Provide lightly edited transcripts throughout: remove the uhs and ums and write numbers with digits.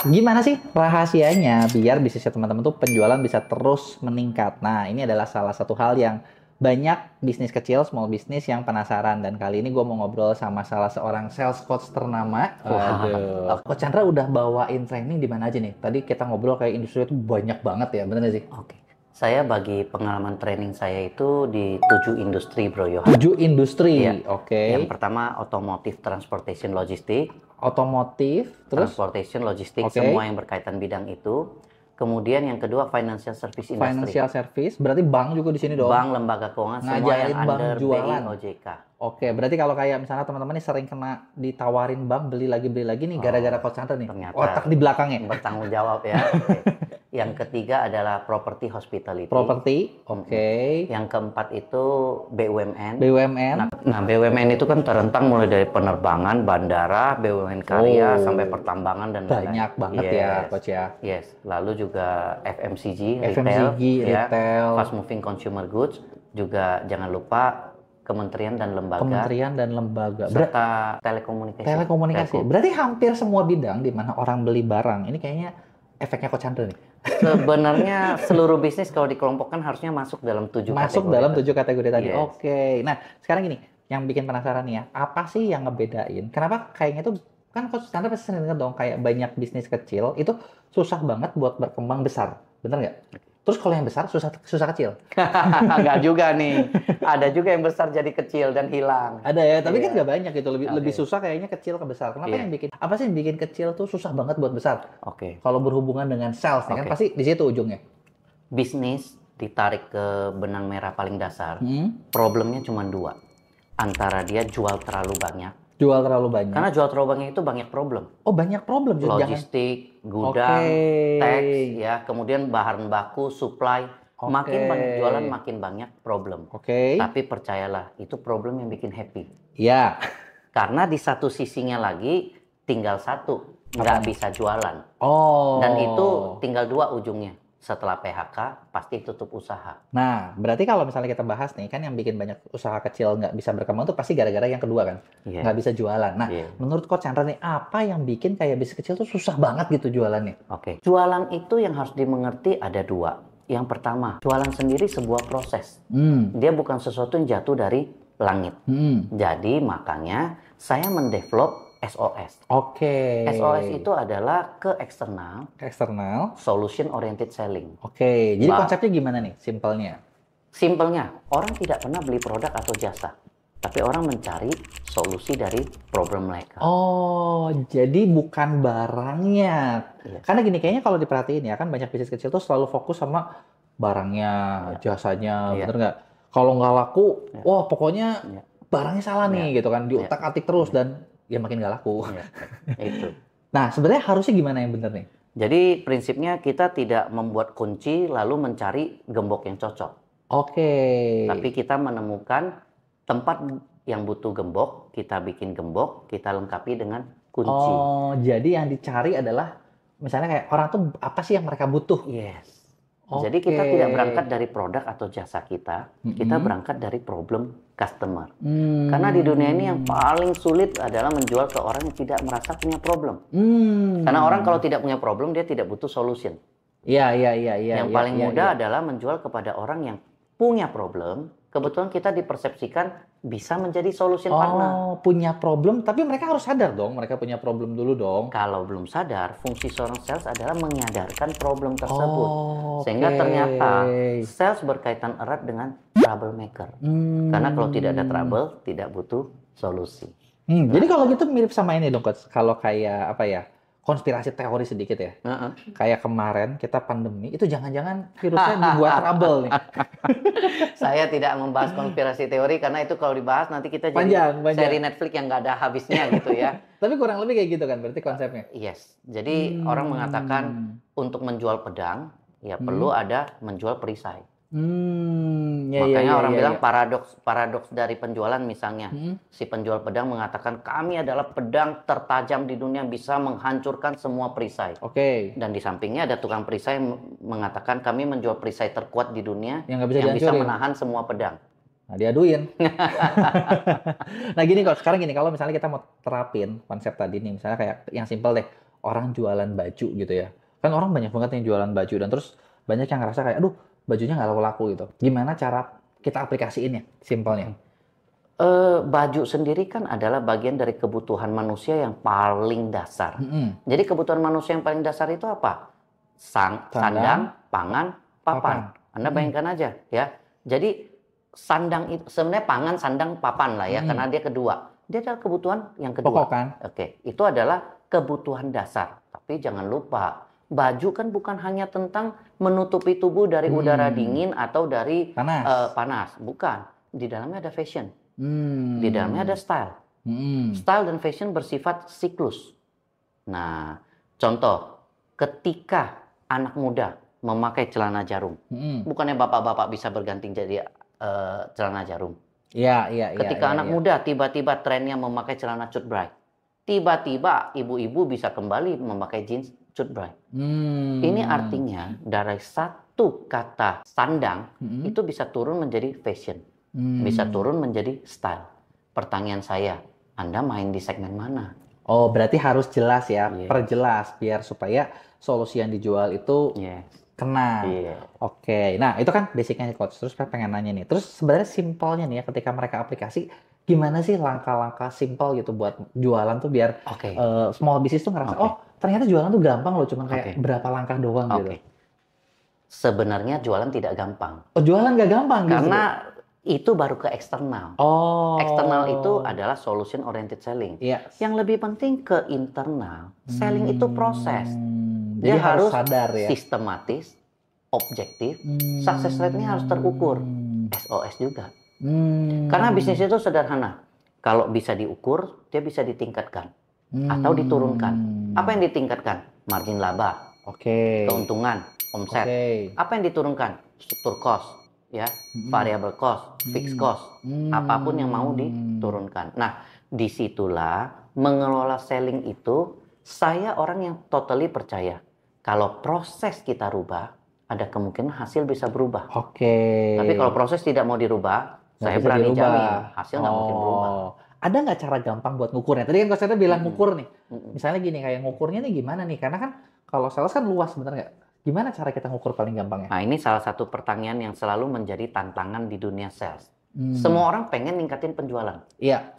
Gimana sih rahasianya biar bisnisnya teman-teman tuh penjualan bisa terus meningkat? Nah, ini adalah salah satu hal yang banyak bisnis kecil, small business yang penasaran. Dan kali ini gue mau ngobrol sama salah seorang sales coach ternama. Wah, Waduh. Coach Chandra udah bawain training di mana aja nih? Tadi kita ngobrol kayak industri itu banyak banget ya, bener nggak sih? oke. Saya bagi pengalaman training saya itu di 7 industri, Bro Yohan. 7 industri, Iya. oke. Yang pertama otomotif, transportation, logistik. Otomotif, terus Transportation, logistik, Oke. semua yang berkaitan bidang itu. Kemudian yang kedua financial service industry. financial service, berarti bank juga di sini dong. Bank, lembaga keuangan, semua yang Ngajarin bank under jualan. BI OJK. Oke, berarti kalau kayak misalnya teman-teman nih sering kena ditawarin bank beli lagi nih gara-gara Coach Chandra nih. ternyata. Otak di belakangnya. Bertanggung jawab ya. Oke. Yang ketiga adalah property hospitality. Properti, oke. Yang keempat itu BUMN. BUMN, Nah, BUMN itu kan terentang mulai dari penerbangan, bandara, BUMN karya, Oh. sampai pertambangan dan lain-lain. banyak banget ya Coach ya. Yes, lalu juga FMCG, FMCG, ya, retail. fast moving consumer goods, juga jangan lupa kementerian dan lembaga, Kementerian dan lembaga. serta telekomunikasi. Telekomunikasi. Telco. Berarti hampir semua bidang di mana orang beli barang. Ini kayaknya efeknya Coach Chandra nih. Sebenarnya seluruh bisnis kalau dikelompokkan harusnya masuk dalam 7 Masuk kategori. dalam 7 kategori tadi. Yes. Oke. Nah, sekarang gini, yang bikin penasaran nih ya, apa sih yang ngebedain? Kenapa kayaknya tuh kan Coach Chandra pasti sering dengar dong kayak banyak bisnis kecil itu susah banget buat berkembang besar. Bener nggak? Terus kalau yang besar susah kecil. Nggak juga nih. Ada juga yang besar jadi kecil dan hilang. Ada ya, tapi kan Iya. nggak banyak gitu. Lebih Oke. susah kayaknya kecil ke besar. Kenapa Iya. yang bikin apa sih yang bikin kecil tuh susah banget buat besar? Oke. Kalau berhubungan dengan sales nih kan Oke. pasti di situ ujungnya. Bisnis ditarik ke benang merah paling dasar, Hmm? problemnya cuma 2. Antara dia jual terlalu banyak. Jual terlalu banyak. Karena jual terlalu banyak itu banyak problem. Oh, banyak problem. Jangan. Logistik, gudang, Oke. tax, ya, kemudian bahan baku, supply. Oke. Makin banyak jualan, makin banyak problem. Oke. Tapi percayalah, itu problem yang bikin happy. Ya. Karena di satu sisinya lagi, tinggal satu, nggak bisa jualan. Oh. Dan itu tinggal 2 ujungnya. Setelah PHK, pasti tutup usaha. Nah, berarti kalau misalnya kita bahas nih, kan yang bikin banyak usaha kecil nggak bisa berkembang tuh pasti gara-gara yang kedua kan? Iya. Nggak bisa jualan. Nah, Iya. menurut Coach Chandra nih, apa yang bikin kayak bisnis kecil tuh susah banget gitu jualannya? Oke. Jualan itu yang harus dimengerti ada 2. Yang pertama, jualan sendiri sebuah proses. Hmm. Dia bukan sesuatu yang jatuh dari langit. Hmm. Jadi makanya saya mendevelop SOS. Oke. SOS itu adalah ke eksternal, Eksternal. solution oriented selling. Oke. Jadi Ba- konsepnya gimana nih? Simpelnya. Simpelnya, orang tidak pernah beli produk atau jasa, tapi orang mencari solusi dari problem mereka. Oh, jadi bukan barangnya. Iya. Karena gini, kayaknya kalau diperhatiin ya, kan banyak bisnis kecil tuh selalu fokus sama barangnya, jasanya, Iya. bener nggak? Kalau nggak laku, Iya. wah pokoknya Iya. barangnya salah nih gitu kan, diutak-atik terus dan ya makin nggak laku. Iya, itu. Nah, sebenarnya harusnya gimana yang bener nih? Jadi prinsipnya kita tidak membuat kunci lalu mencari gembok yang cocok. Oke. Tapi kita menemukan tempat yang butuh gembok, kita bikin gembok, kita lengkapi dengan kunci. Oh, jadi yang dicari adalah misalnya kayak orang tuh apa sih yang mereka butuh? Yes. Jadi kita Oke. tidak berangkat dari produk atau jasa kita Mm-mm. berangkat dari problem customer. Hmm. Karena di dunia ini yang paling sulit adalah menjual ke orang yang tidak merasa punya problem. Hmm. Karena orang kalau tidak punya problem, dia tidak butuh solution. Iya. Yang paling mudah adalah menjual kepada orang yang punya problem. Kebetulan kita dipersepsikan bisa menjadi solution partner. Oh, punya problem, tapi mereka harus sadar dong, mereka punya problem dulu dong. Kalau belum sadar, fungsi seorang sales adalah menyadarkan problem tersebut. Oh, Sehingga oke. ternyata sales berkaitan erat dengan troublemaker. Hmm. Karena kalau tidak ada trouble, tidak butuh solusi. Jadi kalau gitu mirip sama ini dong, Coach. Kalau kayak apa ya, konspirasi teori sedikit ya. Kayak kemarin kita pandemi, itu jangan-jangan virusnya dibuat trouble nih. Saya tidak membahas konspirasi teori karena itu kalau dibahas nanti kita Panjang, jadi panjang. seri Netflix yang nggak ada habisnya gitu ya. Tapi kurang lebih kayak gitu kan, berarti konsepnya. Yes. Jadi orang mengatakan untuk menjual pedang, ya perlu ada menjual perisai. Makanya orang bilang paradoks dari penjualan misalnya. Si penjual pedang mengatakan kami adalah pedang tertajam di dunia bisa menghancurkan semua perisai. Oke. Dan di sampingnya ada tukang perisai mengatakan kami menjual perisai terkuat di dunia Yang nggak bisa yang bisa dihancurin. menahan semua pedang. Nah, diaduin. Nah, gini kok, sekarang gini, kalau misalnya kita mau terapin konsep tadi nih, misalnya kayak yang simpel deh, orang jualan baju gitu ya. Kan orang banyak banget yang jualan baju dan terus banyak yang ngerasa kayak, aduh bajunya nggak laku-laku gitu. Gimana cara kita aplikasiinnya, simpelnya? Baju sendiri kan adalah bagian dari kebutuhan manusia yang paling dasar. Jadi kebutuhan manusia yang paling dasar itu apa? Sandang, pangan, papan. Anda bayangkan aja ya. Jadi sandang itu sebenarnya pangan, sandang, papan lah ya, karena dia kedua. Dia adalah kebutuhan yang kedua. Pokok kan? Oke, itu adalah kebutuhan dasar. Tapi jangan lupa, baju kan bukan hanya tentang menutupi tubuh dari udara dingin atau dari panas. Bukan. Di dalamnya ada fashion. Di dalamnya ada style. Style dan fashion bersifat siklus. Nah, contoh, ketika anak muda memakai celana jarum, bukannya bapak-bapak bisa berganti jadi celana jarum. Iya. Ketika anak muda tiba-tiba trennya memakai celana cut bray, tiba-tiba ibu-ibu bisa kembali memakai jeans cut bray. Ini artinya dari satu kata sandang itu bisa turun menjadi fashion. Bisa turun menjadi style. Pertanyaan saya, Anda main di segmen mana? Oh, berarti harus jelas ya, perjelas biar supaya solusi yang dijual itu kena. Oke, nah itu kan basicnya nih Coach. Terus saya pengen nanya nih, terus sebenarnya simpelnya nih ya ketika mereka aplikasi, gimana sih langkah-langkah simpel gitu buat jualan tuh biar small business tuh ngerasa, oh ternyata jualan tuh gampang loh, cuman kayak berapa langkah doang gitu. Sebenarnya jualan tidak gampang. Oh, jualan nggak gampang gitu? Karena itu baru ke eksternal. Eksternal itu adalah solution oriented selling. Yang lebih penting ke internal. Selling itu proses. Dia harus sadar ya. Sistematis, objektif, success rate-nya harus terukur. SOS juga. Karena bisnis itu sederhana. Kalau bisa diukur, dia bisa ditingkatkan atau diturunkan. Apa yang ditingkatkan? Margin laba, keuntungan, omset. Apa yang diturunkan? Struktur cost. Ya, variable cost, fixed cost, apapun yang mau diturunkan. Nah, disitulah mengelola selling itu, saya orang yang totally percaya kalau proses kita rubah, ada kemungkinan hasil bisa berubah. Tapi kalau proses tidak mau dirubah, saya berani jamin hasil nggak mungkin berubah. Ada nggak cara gampang buat ngukurnya? Tadi kan Coach Chandra bilang ngukur nih. Misalnya gini, kayak ngukurnya nih gimana nih? Karena kan kalau sales kan luas, bener nggak? Gimana cara kita ngukur paling gampangnya? Nah, ini salah satu pertanyaan yang selalu menjadi tantangan di dunia sales. Semua orang pengen ningkatin penjualan.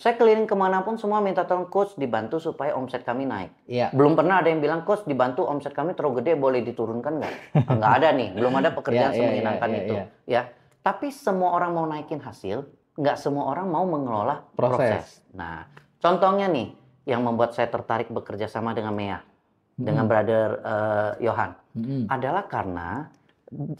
Saya keliling kemanapun semua minta tolong coach dibantu supaya omset kami naik. Belum pernah ada yang bilang coach dibantu omset kami terlalu gede boleh diturunkan nggak? Nggak ada nih, belum ada pekerjaan semenyenangkan itu. Ya, tapi semua orang mau naikin hasil, nggak semua orang mau mengelola proses. Nah, contohnya nih yang membuat saya tertarik bekerja sama dengan Mea. Dengan brother Johan adalah karena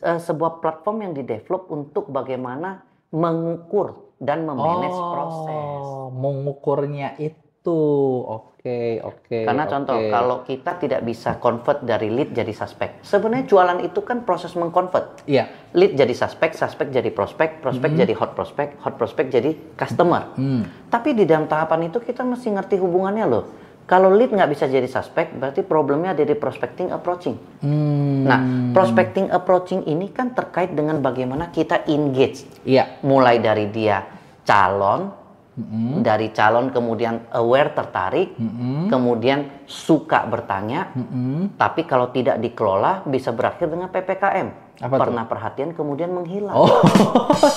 sebuah platform yang didevelop untuk bagaimana mengukur dan memanage proses. Mengukurnya itu, oke. Karena contoh, kalau kita tidak bisa convert dari lead jadi suspek, sebenarnya jualan itu kan proses mengconvert. Lead jadi suspek jadi prospek jadi hot prospek jadi customer. Tapi di dalam tahapan itu kita mesti ngerti hubungannya loh. Kalau lead nggak bisa jadi suspek, berarti problemnya ada di prospecting approaching. Nah, prospecting approaching ini kan terkait dengan bagaimana kita engage. Mulai dari dia calon, dari calon kemudian aware tertarik, kemudian suka bertanya, tapi kalau tidak dikelola bisa berakhir dengan PPKM. Pernah perhatian kemudian menghilang.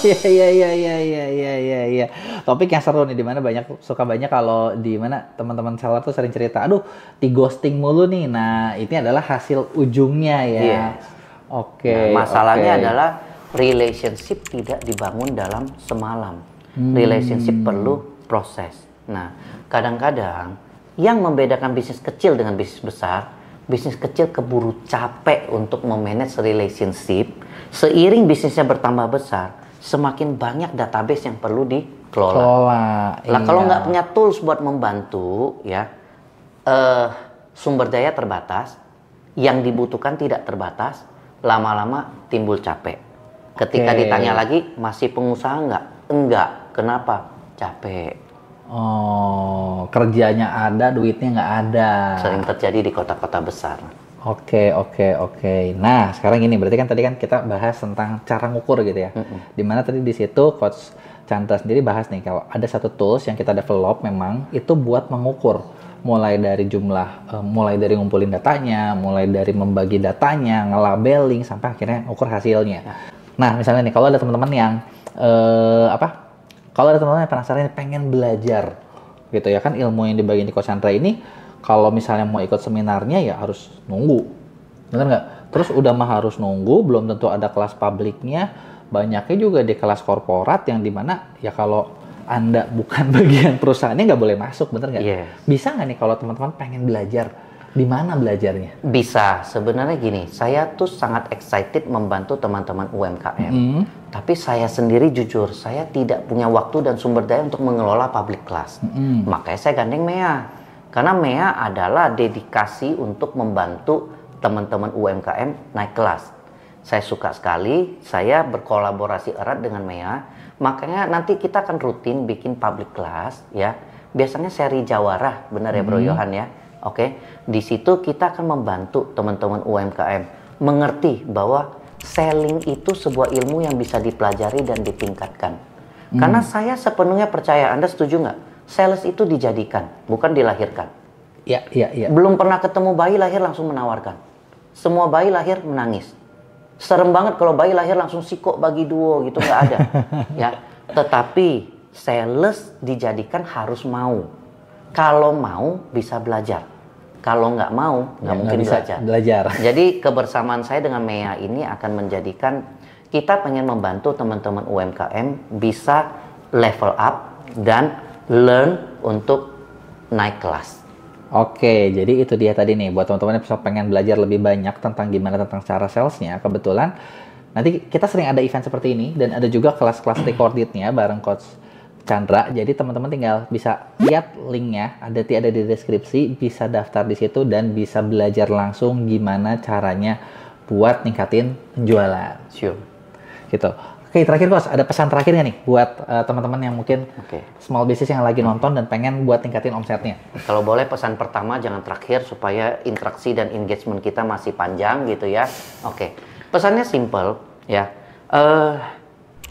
Iya. Topik yang seru nih, dimana suka banyak kalau di mana teman-teman seller tuh sering cerita, aduh di ghosting mulu nih. Nah, ini adalah hasil ujungnya ya. Masalahnya adalah relationship tidak dibangun dalam semalam. Relationship perlu proses. Nah, kadang-kadang yang membedakan bisnis kecil dengan bisnis besar, bisnis kecil keburu capek untuk memanage relationship. Seiring bisnisnya bertambah besar, semakin banyak database yang perlu dikelola. Kalau nggak punya tools buat membantu, ya sumber daya terbatas, yang dibutuhkan tidak terbatas, lama-lama timbul capek. Ketika ditanya lagi, masih pengusaha nggak? Enggak. Kenapa? Capek. Kerjanya ada, duitnya nggak ada. Sering terjadi di kota-kota besar. Oke. Nah, sekarang ini berarti kan tadi kan kita bahas tentang cara ngukur gitu ya. Dimana tadi di situ Coach Chandra sendiri bahas nih, kalau ada satu tools yang kita develop memang itu buat mengukur mulai dari mulai dari ngumpulin datanya, mulai dari membagi datanya, ngelabeling, sampai akhirnya ukur hasilnya. Nah, misalnya nih, kalau ada teman-teman yang kalau ada teman-teman yang penasaran pengen belajar gitu ya kan, ilmu yang dibagiin di Coach Chandra ini, kalau misalnya mau ikut seminarnya ya harus nunggu, bener nggak? Terus udah mah harus nunggu, belum tentu ada kelas publiknya, banyaknya juga di kelas korporat yang dimana ya kalau Anda bukan bagian perusahaannya nggak boleh masuk, bener nggak? Yeah. Bisa nggak nih kalau teman-teman pengen belajar, di mana belajarnya? Bisa. Sebenarnya gini, saya tuh sangat excited membantu teman-teman UMKM. Tapi saya sendiri jujur, saya tidak punya waktu dan sumber daya untuk mengelola public class. Makanya saya gandeng MEA. Karena MEA adalah dedikasi untuk membantu teman-teman UMKM naik kelas. Saya suka sekali, saya berkolaborasi erat dengan MEA. Makanya nanti kita akan rutin bikin public class ya. Biasanya seri Jawara, benar ya Bro Yohan ya. Oke, di situ kita akan membantu teman-teman UMKM mengerti bahwa selling itu sebuah ilmu yang bisa dipelajari dan ditingkatkan. Karena saya sepenuhnya percaya, Anda setuju nggak? Sales itu dijadikan, bukan dilahirkan. Iya. Belum pernah ketemu bayi lahir langsung menawarkan. Semua bayi lahir menangis. Serem banget kalau bayi lahir langsung sikok bagi duo gitu, nggak ada. Ya, tetapi sales dijadikan harus mau. Kalau mau bisa belajar, kalau nggak mau nggak mungkin belajar. Jadi kebersamaan saya dengan MEA ini akan menjadikan kita pengen membantu teman-teman UMKM bisa level up dan learn untuk naik kelas. Oke, jadi itu dia tadi nih buat teman-teman yang pengen belajar lebih banyak tentang gimana tentang cara salesnya. Kebetulan nanti kita sering ada event seperti ini dan ada juga kelas-kelas recordednya bareng Coach Chandra. Jadi teman-teman tinggal bisa lihat linknya, ada di deskripsi, bisa daftar di situ dan bisa belajar langsung gimana caranya buat ningkatin penjualan. Sure. Gitu. Oke, terakhir Coach, ada pesan terakhirnya nih buat teman-teman yang mungkin small business yang lagi nonton dan pengen buat tingkatin omsetnya. Kalau boleh pesan pertama jangan terakhir supaya interaksi dan engagement kita masih panjang gitu ya. Oke, pesannya simple ya.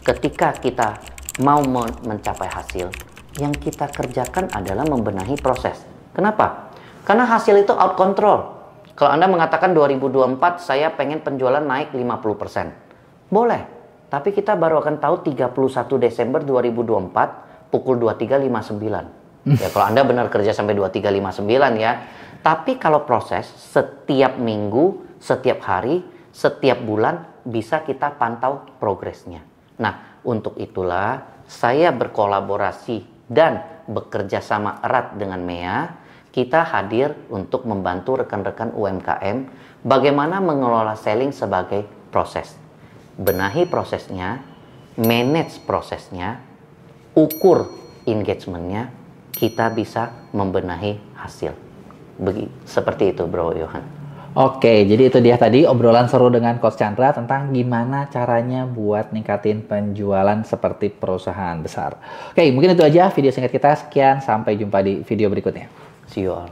Ketika kita mau mencapai hasil, yang kita kerjakan adalah membenahi proses. Kenapa? Karena hasil itu out control. Kalau Anda mengatakan 2024 saya pengen penjualan naik 50%. Boleh. Tapi kita baru akan tahu 31 Desember 2024 pukul 23.59. Ya kalau Anda benar kerja sampai 23.59 ya. Tapi kalau proses setiap minggu, setiap hari, setiap bulan bisa kita pantau progresnya. Nah, untuk itulah saya berkolaborasi dan bekerja sama erat dengan MEA. Kita hadir untuk membantu rekan-rekan UMKM bagaimana mengelola selling sebagai proses. Benahi prosesnya, manage prosesnya, ukur engagementnya, kita bisa membenahi hasil. Seperti itu Bro Yohan. Oke, jadi itu dia tadi obrolan seru dengan Coach Chandra tentang gimana caranya buat ningkatin penjualan seperti perusahaan besar. Oke, mungkin itu aja video singkat kita. Sekian, sampai jumpa di video berikutnya. See you all.